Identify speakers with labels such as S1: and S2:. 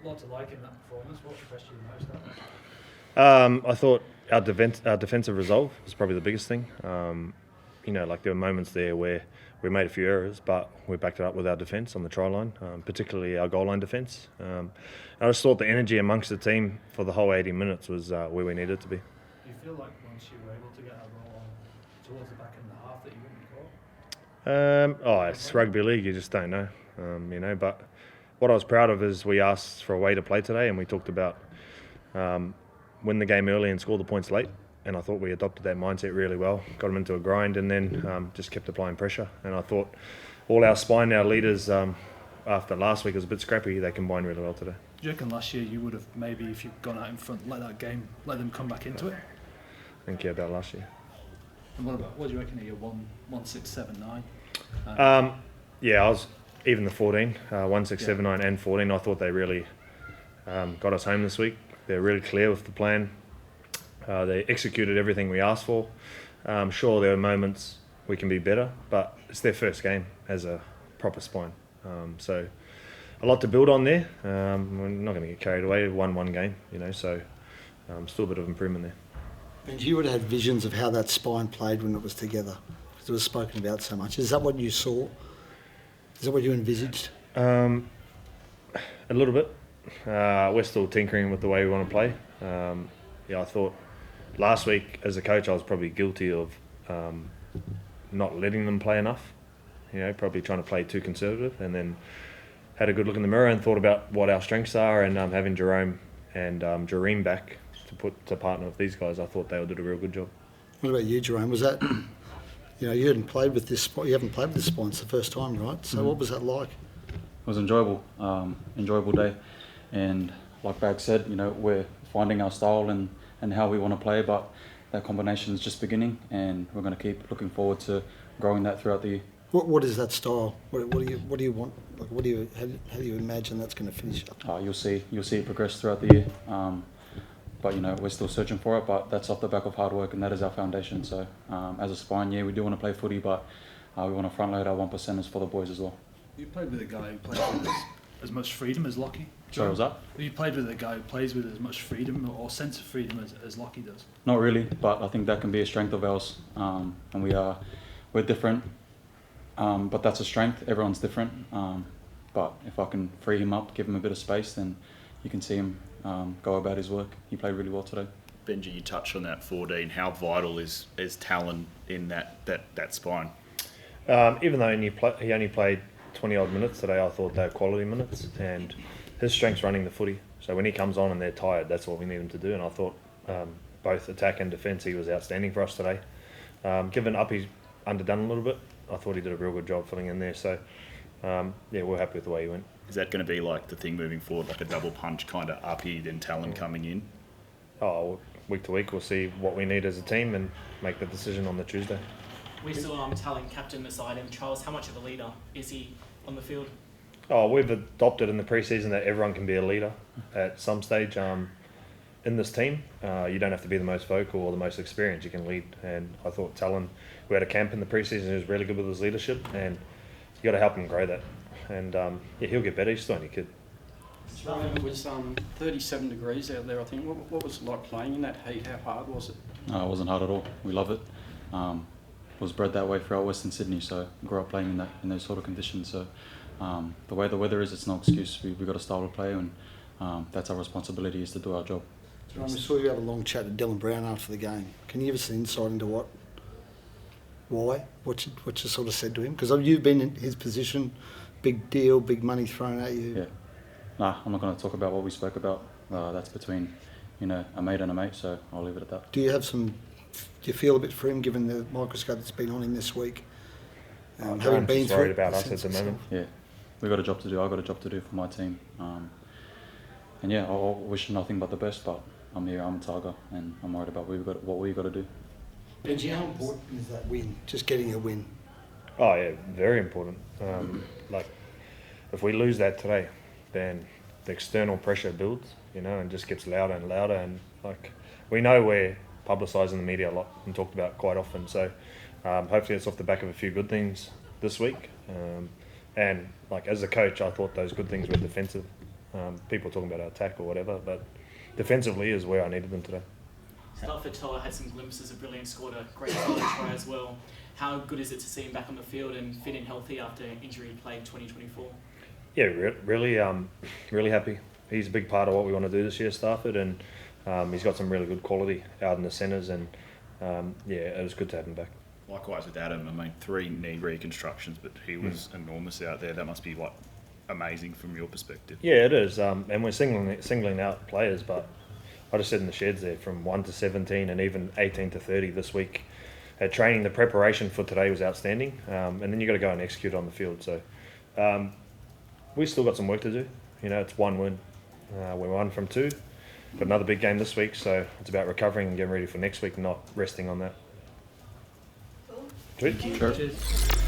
S1: lot to like in that performance. What impressed you most out of it?
S2: I thought our defensive resolve was probably the biggest thing. Like there were moments there where we made a few errors, but we backed it up with our defence on the try line, particularly our goal line defence. I just thought the energy amongst the team for the whole 80 minutes was where we needed to be.
S1: Do you feel like once you were able to get that roll on towards the back end of the half that you wouldn't be caught?
S2: It's rugby league, you just don't know, But what I was proud of is we asked for a way to play today, and we talked about win the game early and score the points late. And I thought we adopted that mindset really well, got them into a grind, and then just kept applying pressure. And I thought all our spine, our leaders, after last week was a bit scrappy, they combined really well today.
S1: Do you reckon last year you would have maybe, if you'd gone out in front, let them come back into it?
S2: I think about last year.
S1: And what do you reckon of your 1, 6, 7, 9?
S2: I was even the 14, 1, 6, 7, 9 and 14. I thought they really got us home this week. They're really clear with the plan. They executed everything we asked for. Sure, there were moments we can be better, but it's their first game as a proper spine. So a lot to build on there. We're not going to get carried away. We won one game, so still a bit of improvement there.
S3: And you would have had visions of how that spine played when it was together, because it was spoken about so much. Is that what you saw? Is that what you envisaged?
S2: A little bit. We're still tinkering with the way we want to play. I thought last week as a coach I was probably guilty of not letting them play enough, probably trying to play too conservative, and then had a good look in the mirror and thought about what our strengths are, and having Jarome and Jarome back to partner with these guys, I thought they did a real good job.
S3: What about you, Jarome? Was that, you haven't played with this spine it's the first time, right? So What was that like?
S4: It was enjoyable day, and like Bag said, we're finding our style and how we want to play, but that combination is just beginning, and we're going to keep looking forward to growing that throughout the year. What
S3: is that style? What do you want? Like, how do you imagine that's going to finish up?
S4: You'll see it progress throughout the year, but we're still searching for it. But that's off the back of hard work, and that is our foundation. So as a spine, we do want to play footy, but we want to front load our 1%ers for the boys as well.
S1: You played with a guy who plays with as much freedom as Lockie.
S4: Sorry, was that?
S1: You played with a guy who plays with as much freedom or sense of freedom as Lockie does.
S4: Not really, but I think that can be a strength of ours, and we're different, but that's a strength. Everyone's different, but if I can free him up, give him a bit of space, then you can see him go about his work. He played really well today.
S5: Benji, you touched on that 14. How vital is talent in that spine?
S2: Even though he only played 20 odd minutes today, I thought they were quality minutes, and his strength's running the footy. So when he comes on and they're tired, that's what we need him to do. And I thought both attack and defence, he was outstanding for us today. Given up, he's underdone a little bit. I thought he did a real good job filling in there. So we're happy with the way he went.
S5: Is that going to be like the thing moving forward, like a double punch kind of uppy, then Talon coming in?
S2: Week to week, we'll see what we need as a team and make the decision on the Tuesday.
S6: We saw Talon captain beside him. Charles, how much of a leader is he on the field?
S2: We've adopted in the preseason that everyone can be a leader at some stage in this team. You don't have to be the most vocal or the most experienced. You can lead. And I thought Talon, we had a camp in the preseason, he was really good with his leadership, and you got to help him grow that. And he'll get better. He's still only a kid.
S7: It was 37 degrees out there, I think. What was it like playing in that heat? How hard was it?
S4: No, it wasn't hard at all. We love it. Was bred that way throughout Western Sydney, so grew up playing in those sort of conditions. So the way the weather is, it's no excuse. We've got a style to play, and that's our responsibility, is to do our job.
S3: I saw you have a long chat with Dylan Brown after the game. Can you give us an insight into why? What you sort of said to him? Because you've been in his position, big deal, big money thrown at you.
S4: Yeah. Nah, I'm not going to talk about what we spoke about. That's between, a mate and a mate, so I'll leave it at that.
S3: Do you feel a bit for him, given the microscope that's been on him this week?
S2: Having been worried about us at the moment.
S4: Yeah, we've got a job to do. I've got a job to do for my team. I'll wish nothing but the best, but I'm here, I'm a Tiger, and I'm worried about what we've got to do.
S3: Benji, how important is that win, just getting a win?
S2: Oh yeah, very important. If we lose that today, then the external pressure builds, and just gets louder and louder, and we know we're publicised in the media a lot and talked about quite often, so hopefully it's off the back of a few good things this week, and as a coach I thought those good things were defensive, People talking about our attack or whatever, but defensively is where I needed them today.
S6: Starford Toa had some glimpses of brilliance, scored a great goal try as well. How good is it to see him back on the field and fit and healthy after injury played 2024?
S2: Yeah, really happy. He's a big part of what we want to do this year, Starford, and he's got some really good quality out in the centres, and it was good to have him back.
S5: Likewise with Adam, I mean, 3 knee reconstructions, but he was enormous out there. That must be amazing from your perspective.
S2: Yeah, it is, and we're singling out players, but I just said in the sheds there, from 1 to 17 and even 18 to 30 this week. At training, the preparation for today was outstanding, and then you got to go and execute on the field. So we still got some work to do. You know, it's 1 win. We're 1 from 2. Got another big game this week, so it's about recovering and getting ready for next week, not resting on that. Sweet.
S4: Sure.
S1: Cheers.